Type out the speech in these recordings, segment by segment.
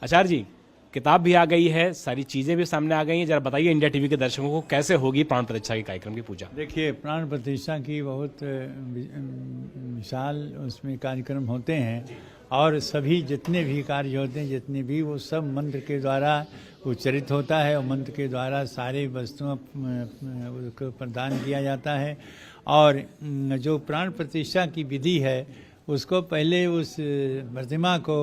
आचार्य जी, किताब भी आ गई है, सारी चीजें भी सामने आ गई हैं। जरा बताइए इंडिया टीवी के दर्शकों को कैसे होगी प्राण प्रतिष्ठा के कार्यक्रम की पूजा। देखिए, प्राण प्रतिष्ठा की बहुत विशाल उसमें कार्यक्रम होते हैं और सभी जितने भी कार्य होते हैं, जितने भी, वो सब मंत्र के द्वारा उच्चरित होता है और मंत्र के द्वारा सारे वस्तुओं को प्रदान किया जाता है। और जो प्राण प्रतिष्ठा की विधि है उसको पहले उस प्रतिमा को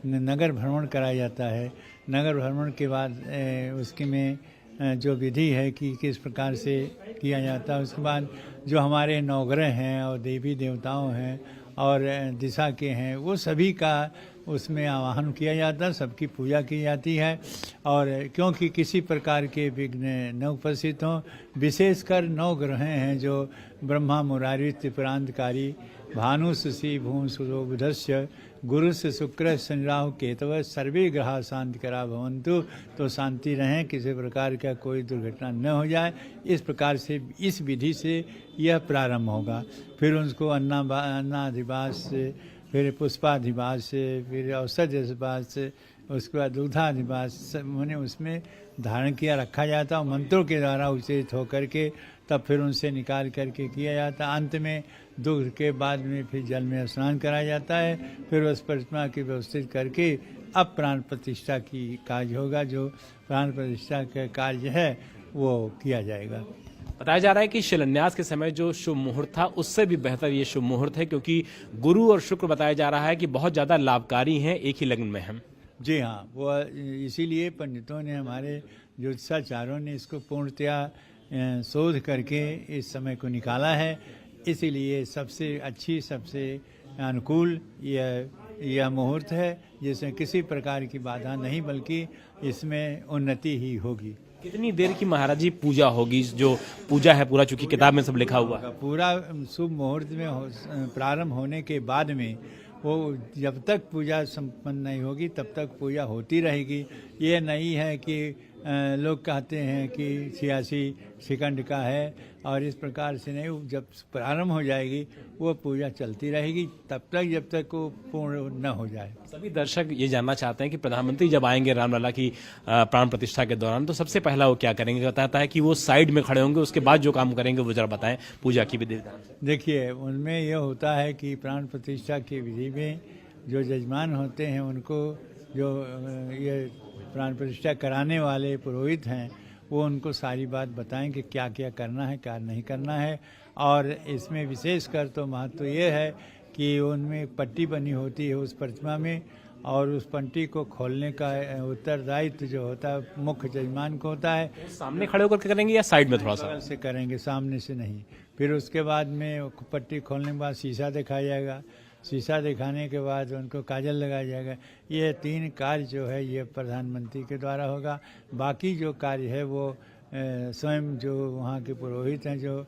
नगर भ्रमण कराया जाता है। नगर भ्रमण के बाद उसके में जो विधि है कि किस प्रकार से किया जाता है, उसके बाद जो हमारे नवग्रह हैं और देवी देवताओं हैं और दिशा के हैं, वो सभी का उसमें आवाहन किया जाता है, सबकी पूजा की जाती है। और क्योंकि किसी प्रकार के विघ्न न उपस्थित हों, विशेषकर 9 ग्रह हैं जो ब्रह्मा मुरारी त्रिपुरांतकारी भानु सुशी भूम सुरोबुधस्य गुरु से शुक्र शनि राहु केतव सर्वे ग्रह शांति करा भवंतु, तो शांति रहें, किसी प्रकार का कोई दुर्घटना न हो जाए। इस प्रकार से इस विधि से यह प्रारंभ होगा। फिर उसको अन्नाधिवास से, फिर पुष्पाधिवास से, फिर औषधिवास से, उसके बाद दुग्धाधिवास मैंने उसमें धारण किया रखा जाता और मंत्रों के द्वारा उच्चरित होकर के तब फिर उनसे निकाल करके किया जाता। अंत में दुग्ध के बाद में फिर जल में स्नान कराया जाता है। फिर उस प्रतिमा की व्यवस्थित करके अब प्राण प्रतिष्ठा की कार्य होगा। जो प्राण प्रतिष्ठा का कार्य है वो किया जाएगा। बताया जा रहा है कि शिलान्यास के समय जो शुभ मुहूर्त था उससे भी बेहतर ये शुभ मुहूर्त है, क्योंकि गुरु और शुक्र बताया जा रहा है कि बहुत ज़्यादा लाभकारी हैं एक ही लग्न में हम। जी हाँ, वो इसीलिए पंडितों ने, हमारे ज्योतिषाचार्यों ने इसको पूर्णतया शोध करके इस समय को निकाला है। इसीलिए सबसे अच्छी, सबसे अनुकूल यह मुहूर्त है, जिसमें किसी प्रकार की बाधा नहीं, बल्कि इसमें उन्नति ही होगी। कितनी देर की महाराज जी पूजा होगी? जो पूजा है पूरा, चूंकि किताब में सब लिखा हुआ है, पूरा शुभ मुहूर्त में प्रारंभ होने के बाद में वो जब तक पूजा संपन्न नहीं होगी तब तक पूजा होती रहेगी। ये नहीं है कि लोग कहते हैं कि 86 सेकंड का है और इस प्रकार से नहीं, जब प्रारंभ हो जाएगी वो पूजा चलती रहेगी तब तक जब तक वो पूर्ण न हो जाए। सभी दर्शक ये जानना चाहते हैं कि प्रधानमंत्री जब आएंगे रामलला की प्राण प्रतिष्ठा के दौरान, तो सबसे पहला वो क्या करेंगे? बताता है कि वो साइड में खड़े होंगे, उसके बाद जो काम करेंगे वो जरा बताएं पूजा की विधि विधान। देखिए, उनमें यह होता है कि प्राण प्रतिष्ठा की विधि में जो जजमान होते हैं उनको, जो ये प्राण प्रतिष्ठा कराने वाले पुरोहित हैं, वो उनको सारी बात बताएं कि क्या क्या करना है, क्या नहीं करना है। और इसमें विशेषकर तो महत्व ये है कि उनमें पट्टी बनी होती है उस प्रतिमा में, और उस पट्टी को खोलने का उत्तरदायित्व जो होता है मुख्य जजमान को होता है। सामने खड़े होकर करेंगे या साइड में थोड़ा सा से करेंगे, सामने से नहीं। फिर उसके बाद में पट्टी खोलने के बाद शीशा दिखाया जाएगा। शीशा दिखाने के बाद उनको काजल लगाया जाएगा। ये 3 कार्य जो है ये प्रधानमंत्री के द्वारा होगा। बाकी जो कार्य है वो स्वयं जो वहाँ के पुरोहित हैं, जो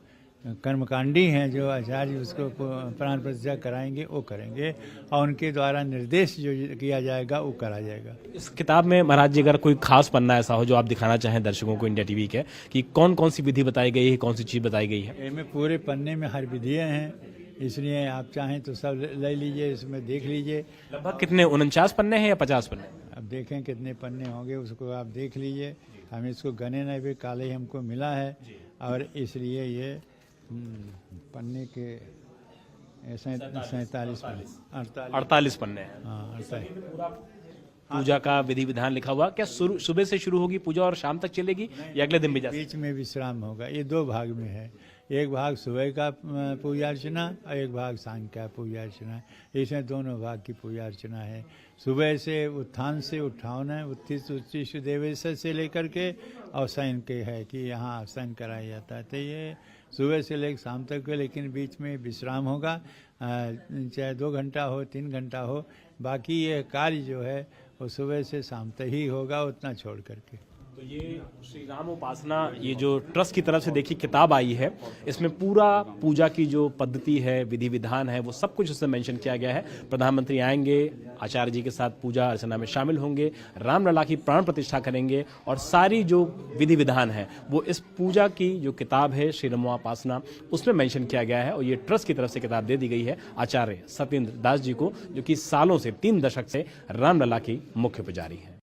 कर्मकांडी हैं, जो आचार्य उसको प्राण प्रतिष्ठा कराएंगे वो करेंगे, और उनके द्वारा निर्देश जो किया जाएगा वो करा जाएगा। इस किताब में महाराज जी अगर कोई खास पन्ना ऐसा हो जो आप दिखाना चाहें दर्शकों को इंडिया टीवी के, कि कौन कौन सी विधि बताई गई है, कौन सी चीज़ बताई गई है? इनमें पूरे पन्ने में हर विधियाँ हैं, इसलिए आप चाहें तो सब ले लीजिए, इसमें देख लीजिए। लगभग कितने 49 पन्ने हैं या 50 पन्ने? अब देखें कितने पन्ने होंगे, उसको आप देख लीजिए। हम इसको गने नहीं भी, काले हमको मिला है और इसलिए ये पन्ने के 47 पन्ने, 48 पन्ने हैं। हाँ, 48। पूजा का विधि विधान लिखा हुआ। क्या सुबह से शुरू होगी पूजा और शाम तक चलेगी या अगले दिन भी जा? बीच में विश्राम होगा। ये 2 भाग में है, एक भाग सुबह का पूजा अर्चना और एक भाग शाम का पूजा अर्चना। इसमें दोनों भाग की पूजा अर्चना है। सुबह से उत्थान से उठाना, उत्तिष्ठ देवेश से लेकर के और शयन के है कि यहाँ शयन कराया जाता है। तो ये सुबह से लेकर शाम तक है, लेकिन बीच में विश्राम होगा, चाहे 2 घंटा हो, 3 घंटा हो। बाकी ये कार्य जो है वो सुबह से शाम तक ही होगा, उतना छोड़ करके। तो ये श्री राम उपासना, ये जो ट्रस्ट की तरफ से देखी किताब आई है, इसमें पूरा पूजा की जो पद्धति है, विधि विधान है, वो सब कुछ उसमें मेंशन किया गया है। प्रधानमंत्री आएंगे, आचार्य जी के साथ पूजा अर्चना में शामिल होंगे, रामलला की प्राण प्रतिष्ठा करेंगे, और सारी जो विधि विधान है वो इस पूजा की जो किताब है श्री राम उपासना, उसमें मेंशन किया गया है। और ये ट्रस्ट की तरफ से किताब दे दी गई है आचार्य सत्येंद्र दास जी को, जो कि सालों से 3 दशक से रामलला की मुख्य पुजारी है।